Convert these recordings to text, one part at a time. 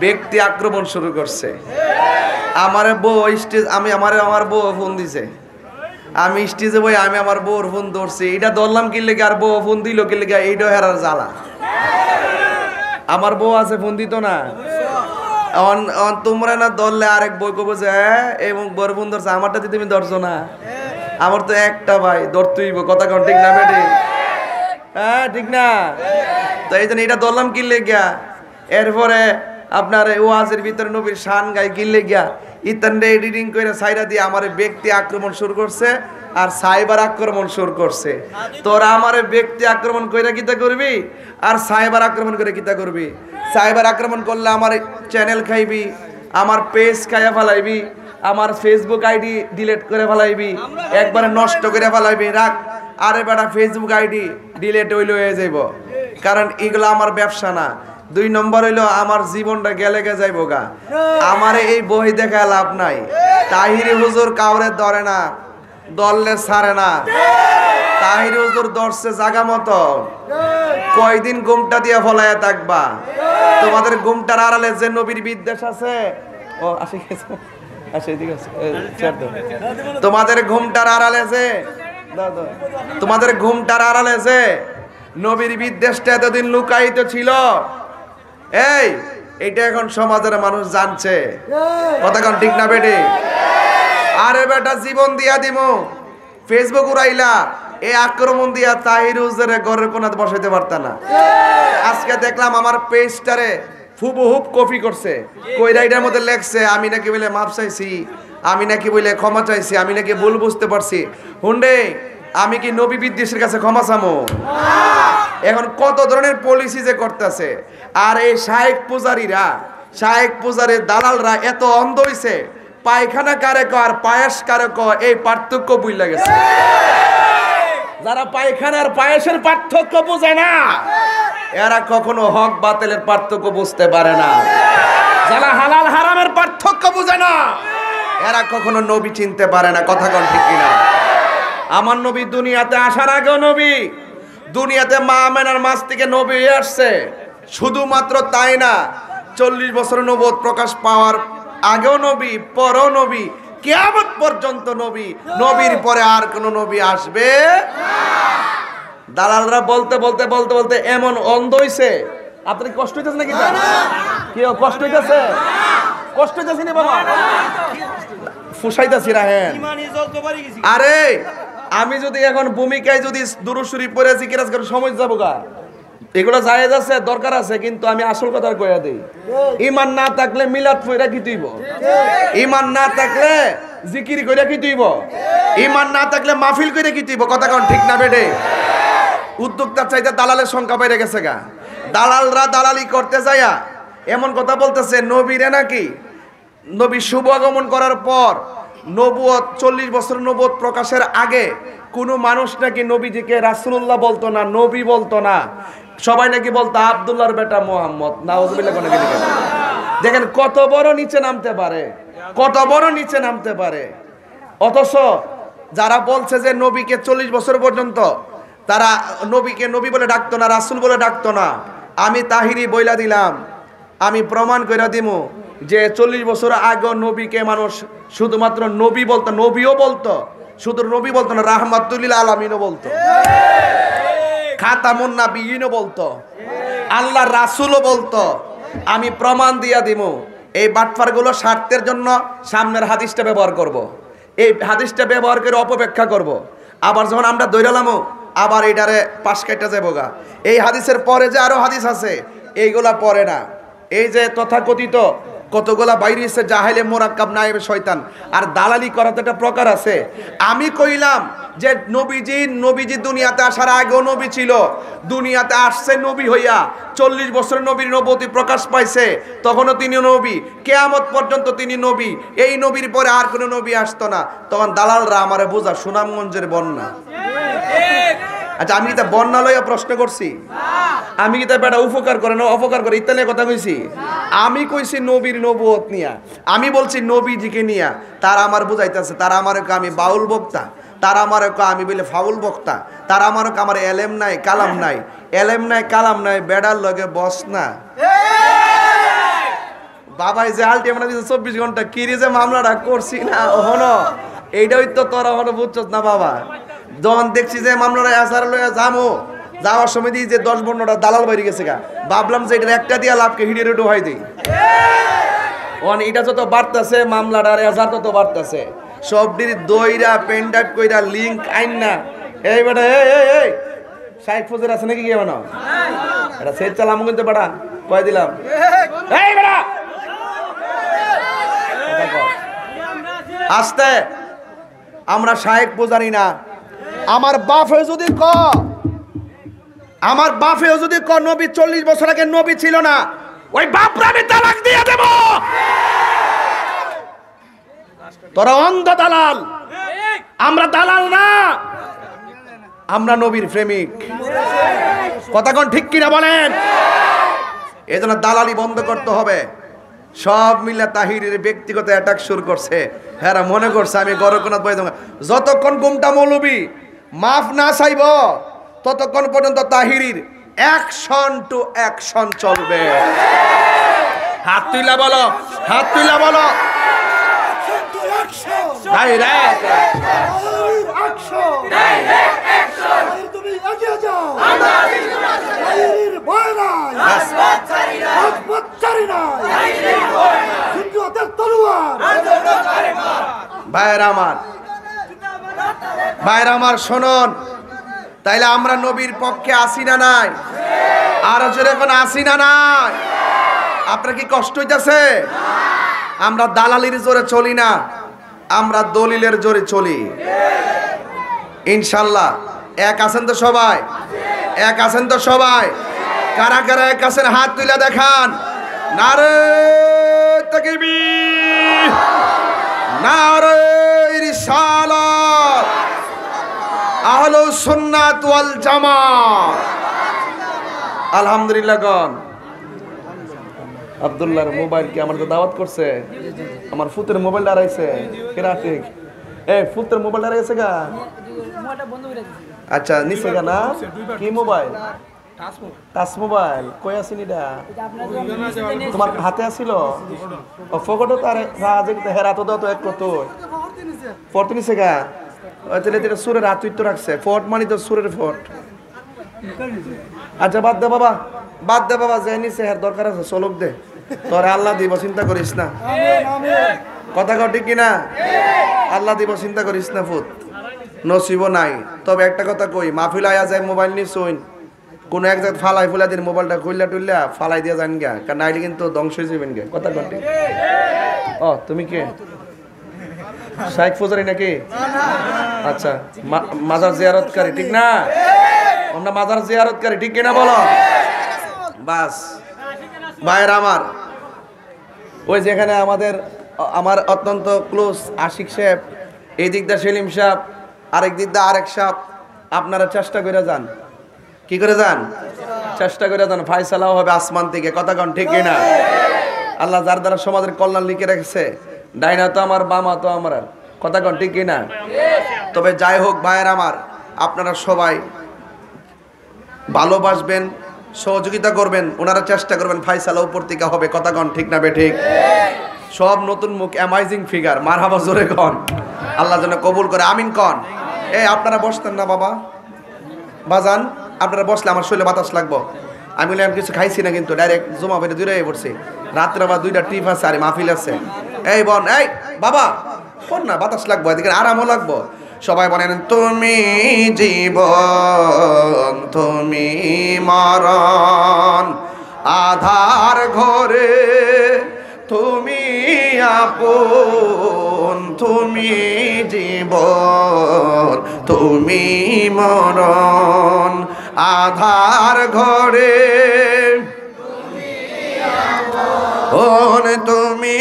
ব্যক্তি আক্রমণ শুরু করছে। আমার বউ স্টেজ, আমার বউ ফোন দিছে, আমি স্টেজে বই আমি আমার বউর ফোন ধরছি, এটা ধরলাম কি লেগে আর বউ ফোন দিল কি লেগে, এইটা হেরার জ্বালা। আমার বউ আছে ফোন দিত না, তোমরা না ধরলে আরেক বই কব যে এবং বউর ফোন ধরছে, আমারটা দিয়ে তুমি ধরছো না, আমার তো একটা ভাই ধরতেইব, কথা কন ঠিক না বেটি? হ্যাঁ ঠিক না? তো এই জন্য এটা ধরলাম কি লেগা। এরপরে আপনার ওয়াজের ভিতরে নবীর শান গাই গিলে গিয়া ইতানরে এডিটিং করে সাইরা দিয়ে আমার ব্যক্তি আক্রমণ শুরু করছে আর সাইবার আক্রমণ শুরু করছে। তোরা আমার ব্যক্তি আক্রমণ কইরা কিতা করবি আর সাইবার আক্রমণ করে কিতা করবি? সাইবার আক্রমণ করলে আমার চ্যানেল খাইবি, আমার পেজ খাইয়া ফেলাইবি, আমার ফেসবুক আইডি ডিলিট করে ফেলাইবি, একবারে নষ্ট করে ফেলাইবি। রাখ, আরে বেটা ফেসবুক আইডি ডিলিট হয়ে যাইব, কারণ এগুলো আমার ব্যবসা না। 2 নম্বর হইলো আমার জীবনটা গেলে গে যাইব গা। আমারে এই বই দেখা লাভ নাই। তাহিরি হুজুর কাউরে ধরে না, দললে ছাড়ে না। তাহিরি হুজুর ধরছে জাগা মতো, কয়দিন ঘুমটা দিয়ে ফলাইয়া থাকবা? তোমাদের ঘুমটার আড়ালে যে নবীর বিদ্বেষ আছে, ও আসে গেছে, আসে ঠিক আছে, তোমাদের ঘুমটার আড়ালে যে, তোমাদের ঘুমটার আড়ালে যে নবীর বিদ্বেষটা এতদিন লুকায়িত ছিল, এইটা এখন সমাজের মানুষ জানছে, কথা কোন ঠিক না বেটি? আরে বেটা জীবন দিয়া দিমু, ফেসবুক উড়াইলা, এই আক্রমণ দিয়া তাহির হুজুরে ঘরের কোনাতে বসাইতে পারতা না। আজকে দেখলাম আমার পেজটারে হুবহুব কপি করছে, কইরা এটার মধ্যে লেখছে আমি নাকি বলে মাপ চাইছি, আমি নাকি বলে ক্ষমা চাইছি, আমি নাকি ভুল বুঝতে পারছি। হুন্ডে আমি কি নবী বিদ্বেষের কাছে ক্ষমা চামো? এখন কত ধরনের পলিসি যে করতেছে। আর এই শায়েক পূজারীরা, শায়েক পূজারীর দালালরা এত অন্ধ হইছে, পায়খানা কারে ক আর পায়েস কারে ক এই পার্থক্য বুঝলা গেছে। যারা পায়খানার পায়েসের পার্থক্য বুঝে না, এরা কখনো হক বাতিলের পার্থক্য বুঝতে পারে না। যারা হালাল হারামের পার্থক্য বুঝে না, এরা কখনো নবী চিনতে পারে না, কথা কোন ঠিক কিনা? আমার নবী দুনিয়াতে আসার আগেও নবী, দুনিয়াতে মা আমেনার মাছ থেকে নবী আসছে। শুধুমাত্র তাই না, 40 বছর নবুয়ত প্রকাশ পাওয়ার আগেও নবী, পরও নবী, কিয়ামত পর্যন্ত নবী। নবীর পরে আর কোন নবী আসবে না। দালালরা বলতে বলতে বলতে বলতে এমন অন্ধ হইছে। আপনি কষ্ট হইতেছে নাকি? কি কষ্ট হইতেছে? কষ্ট হইতেছে না বাবা? ফুসাইতাছি রাহেন। আরে আমি যদি এখন ভূমিকায় যদি দুরূদ শরীফ পড়ে জিকির করে সময় যাবো গা, এগুলো জায়েজ আছে, দরকার আছে, কিন্তু আমি আসল কথা কইয়া দেই। ঈমান না থাকলে মিলাদ পড়া কি তুইব? ঈমান না থাকলে জিকির কইরা কি তুইব? ঈমান না থাকলে মাহফিল কইরা কি তুইব? কথা কোন ঠিক না বেটে? উদ্যোক্তার চাইতে দালালের সংখ্যা বেড়ে গেছে গা। দালালরা দালালি করতে যায়া এমন কথা বলতেছে, নবীরে নাকি নবী শুভ আগমন করার পর নবুয়ত 40 বছর নবুয়ত প্রকাশের আগে কোনো মানুষ নাকি নবীজিকে রাসূলুল্লাহ বলতো না, নবী বলতো না, সবাই নাকি বলতো আব্দুল্লাহর বেটা মুহাম্মদ। নাউজুবিল্লাহ। দেখেন কত বড় নিচে নামতে পারে, কত বড় নিচে নামতে পারে। অথচ যারা বলছে যে নবীকে 40 বছর পর্যন্ত তারা নবীকে নবী বলে ডাকতো না, রাসূল বলে ডাকতো না, আমি তাহিরি বইলা দিলাম, আমি প্রমাণ করে দিমু যে 40 বছর আগে নবীকে মানুষ শুধুমাত্র নবী বলতো, নবীও বলতো, শুধু নবী বলতো না, রাহমাতুল লিল আলামিনও বলতো, খাতামুন নাবিয়িনও বলতো, আল্লাহর রাসূলও বলতো। আমি প্রমাণ দিয়া দিমু। এই বাটফারগুলো স্বার্থের জন্য সামনের হাদিসটা ব্যবহার করব, এই হাদিসটা ব্যবহার করে অপব্যাখ্যা করব, আবার যখন আমরা দৈরালামো আবার এটারে পাশ কাটা যাবো গা। এই হাদিসের পরে যে আরো হাদিস আছে এইগুলা পড়ে না। এই যে তথাকথিত কতগুলা বাইরে এসে জাহেলে মোরাক্কাব নায়েবে শয়তান, আর দালালি করাতে একটা প্রকার আছে। আমি কইলাম যে নবীজি দুনিয়াতে আসার আগেও নবী ছিল, দুনিয়াতে আসছে নবী হইয়া 40 বছর নবীর নবুয়তি প্রকাশ পাইছে, তখনও তিনি নবী, কিয়ামত পর্যন্ত তিনি নবী, এই নবীর পরে আর কোনো নবী আসতো না। তখন দালালরা আমারে বোঝা সুনামগঞ্জের বন্যা। আচ্ছা আমি কি তা বন্যা লইয়া প্রশ্ন করছি? আমি কি তা বেটা উপকার করে না অপকার করে ইত্যাদি কথা কইছি? আমি কইছি নবীর নবুয়ত নিয়া, আমি বলছি নবীজিকে নিয়া। তারা আমার বুঝাইতেছে, তারা আমার আমি বাউল বক্তা, তারা আমার আমি বলে ফাউল বক্তা, তারা আমার আমার এলেম নাই কালাম নাই, এলেম নাই কালাম নাই বেড়ার লগে বস না। বাবাই যে আলটিমেটাম দিছে 24 ঘন্টা কি রে যে মামলাটা করছি না হনো এইটাই তো তোরা হনো বুঝছস না বাবা যখন দেখছি যে মামলাটা আসার লইয়া যামো যাওয়ার সময় দিই যে 10-15টা দালাল বাইরে গেছে গা ভাবলাম যে এটা একটা দিয়া লাভকে হিড়ে রুটু হয় দেই এটা যত বাড়তেছে মামলাটার এজার তত বাড়তেছে সবটির দইরা পেন টাইপ কইরা লিংক আইন না এই বেটা এই শাইখ ফজর আছে নাকি কি বানো এটা সেট চালাম কিন্তু বেটা কয় দিলাম এই বেটা আস্তে আমরা শাইখ পূজারি না আমার বাপে যদি ক নবী 40 বছর আগে নবী ছিল না ওই বাপরা আমি তালাক দিয়ে দেব তোরা অন্ধ দালাল আমরা দালাল না আমরা নবীর প্রেমিক কথা কোন ঠিক কিনা বলেন এজন্য দালালি বন্ধ করতে হবে সব মিলে তাহিরের ব্যক্তিগত অ্যাটাক শুরু করছে হ্যাঁ মনে করছে আমি গরকনাথ বই যতক্ষণ গুমটা মৌলবী মাফ না চাইব ততক্ষণ পর্যন্ত তাহিরির অ্যাকশন টু অ্যাকশন চলবে হাত তুইলা বলো ডাইরেক্ট অ্যাকশন তুমি এগিয়ে যাও আমরা তাহিরির ভয় নাই রাজপথ ছাড়ি নাই হিন্দুদের তলোয়ার ভাইরা আমার শুনুন তাইলে আমরা নবীর পক্ষে আসি না নাই আর জোরে এখন আসি না নাই আপনার কি কষ্ট হইতাছে আমরা দালালির জোরে চলি না আমরা দলিলের জোরে চলি ইনশাআল্লাহ এক আছেন তো সবাই কারা কারা এক আছেন হাত তুলে দেখান নারে তাকবীর নারে রিসালাত আহলুস সুন্নাত ওয়াল জামাত আলহামদুলিল্লাহ গণ আব্দুল্লাহর মোবাইল কি আমার তো দাওয়াত করছে আমার ফুতের মোবাইল হারাইছে কেরা ঠিক ফুতের মোবাইল হারাইছে গা আচ্ছা নিছে গা না কি মোবাইল টাচ মোবাইল কই আসিনি দা তোমার হাতে আসিল ও ফকটো তার রাজে হেরা তো দাও তো এক কত ফটো নিছে গা তাহলে এটা সুরের হাত তো রাখছে ফট মানে তো সুরের ফট আচ্ছা বাদ দে বাবা যে নিছে হের দরকার আছে চলক দে তোরে আল্লাহ দিব চিন্তা করিস না কথা কও ঠিক কিনা আল্লাহ দিব চিন্তা করিস না ফুত নসিব নাই তবে একটা কথা কই মাহফিল আয়া যায় মোবাইল নি শুন কোন এক জায়গা ফালাই ফুলা দিন মোবাইলটা খুললা টুললা ফালাই দিয়া যান গা কারণ নাইলে কিন্তু ধ্বংস হয়ে যাবেন গে কথা কও ঠিক ও তুমি কে শাইখ ফজরি নাকি আচ্ছা মাজার জিয়ারতকারী ঠিক না আমরা মাজার জিয়ারতকারী ঠিক কিনা বলো বাস ভাইয়ের আমার ওই যেখানে আমার অত্যন্ত ক্লোজ আশিক সাহেব এই দিকটা সেলিম সাহেব আরেক দিকটা আরেক সাহেব আপনারা চেষ্টা করে যান কি করে যান চেষ্টা করে যান ফায়সালাও হবে আসমান থেকে কথা কোন ঠিক কিনা আল্লাহ যার দ্বারা সমাজের কল্যাণ লিখে রেখেছে ডাইনা তো আমার বামা তো আমার কথা কোন ঠিক কিনা তবে যাই হোক ভাইয়ের আমার আপনারা সবাই ভালোবাসবেন সহযোগিতা করবেন ওনারা চেষ্টা করবেন ফায়সালা উপর থেকে হবে কথা কোন ঠিক না বে ঠিক সব নতুন মুখ অ্যামাইজিং ফিগার মারহাবা জোরে কোন আল্লাহ যেন কবুল করে আমিন কোন আপনারা বসতেন না বাবা বাজান আপনারা বসলে আমার শরীরে বাতাস লাগবো আমি বলি আমি কিছু খাইছি না কিন্তু ডাইরেক্ট জমা বেড়ে দূরে পড়ছি রাত্রে আবার 2টা ট্রিপ আছে আর মাহফিল আছে এই বোন এই বাবা শোন না বাতাস লাগবো এদিকে আরামও লাগবো সবাই বলেন তুমি জীবন তুমি মরণ আধার ঘরে তুমি আপন তুমি জীবন তুমি মরণ আধার ঘরে তুমি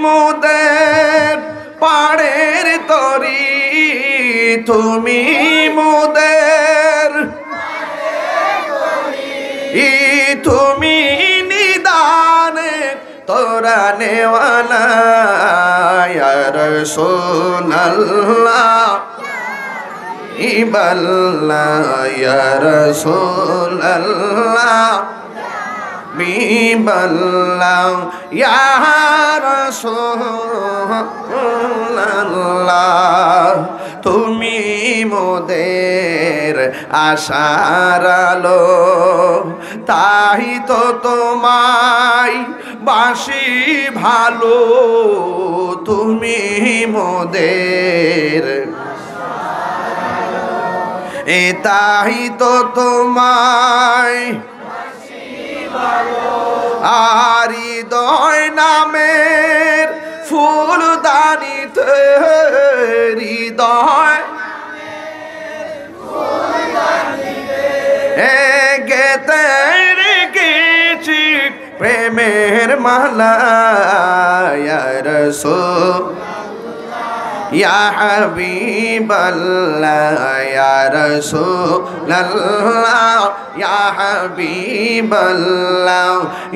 মোদের পাড়ের তরি তুমি মোদের তুমি নিদানে তোরা নেওয়ালা ইয়া রাসূলুল্লাহ ইবাল্লাহ ইয়া রাসূলুল্লাহ বিবাল্লাহ ইয়া রাসূলুল্লাহ তুমি মোদের আশার আলো তাই তো তোমায় বাসি ভালো তুমি মোদের তাই তো তোমায় আর হৃদয় নামের ফুলদানিতে হৃদয় গেতে রেখেছি প্রেমের মালা ইয়া রাসূল ইয়া হাবিবাল্লাহ ইয়া রাসূলুল্লাহ ইয়া হাবিবাল্লাহ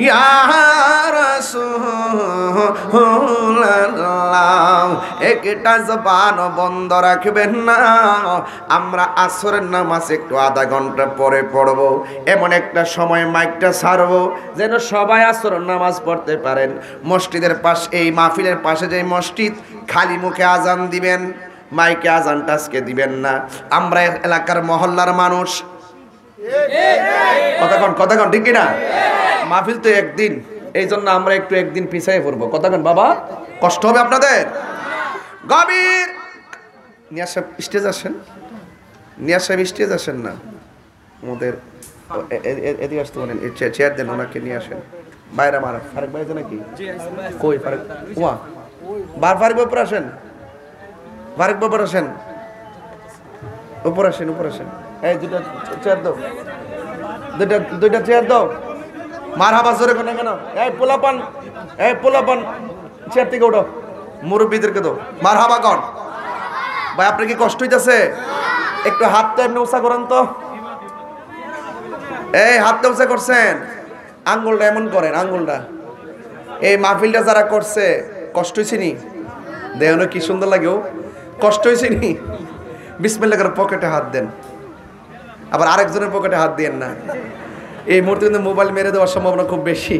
ইয়া রাসূলুল্লাহ একটা জবান বন্ধ রাখবেন না আমরা আসরের নামাজ একটু আধা ঘন্টা পরে পড়ব এমন একটা সময় মাইকটা ছাড়বো যেন সবাই আসরের নামাজ পড়তে পারেন মসজিদের পাশে এই মাহফিলের পাশে যে মসজিদ খালি মুখে আজান দিবেন মাইকে আজানটা আজকে দিবেন না আমরা এলাকার মহল্লার মানুষ কতক্ষণ ঠিক কিনা মাহফিল তো একদিন এই জন্য আমরা একটু একদিন পিছিয়ে পড়বো কতক্ষণ বাবা কষ্ট হবে আপনাদের গভীর নিয়াজ সাহেব স্টেজ আসেন নিয়াজ সাহেব স্টেজ আসেন না আমাদের এদিকে আসতে বলেন চেয়ার দেন ওনাকে নিয়ে আসেন বাইরে মারা ফারুক ভাই নাকি কই ফারুক ওয়া ফারুক উপর আসেন ফারুক উপর আসেন উপর আসেন এই দুইটা চেয়ার দাও দুইটা চেয়ার দাও মারহাবা জোরে কোন কেন এই পোলাপান চেয়ার থেকে উঠো মুরব্বীদেরকে দাও মারহাবা কর ভাই আপনার কি কষ্ট হইতাছে একটু হাতটা এমনি উঁচা করেন তো এই হাতটা উঁচা করছেন আঙ্গুলটা এমন করেন আঙ্গুলটা এই মাহফিলটা যারা করছে কষ্ট হয়েছে নি দেখুন কি সুন্দর লাগেও কষ্ট হয়েছে নি বিসমিল্লাহ করে পকেটে হাত দেন আবার আরেকজনের পকেটে হাত দিয়েন না এই মুহূর্তে কিন্তু মোবাইল মেরে দেওয়ার সম্ভাবনা খুব বেশি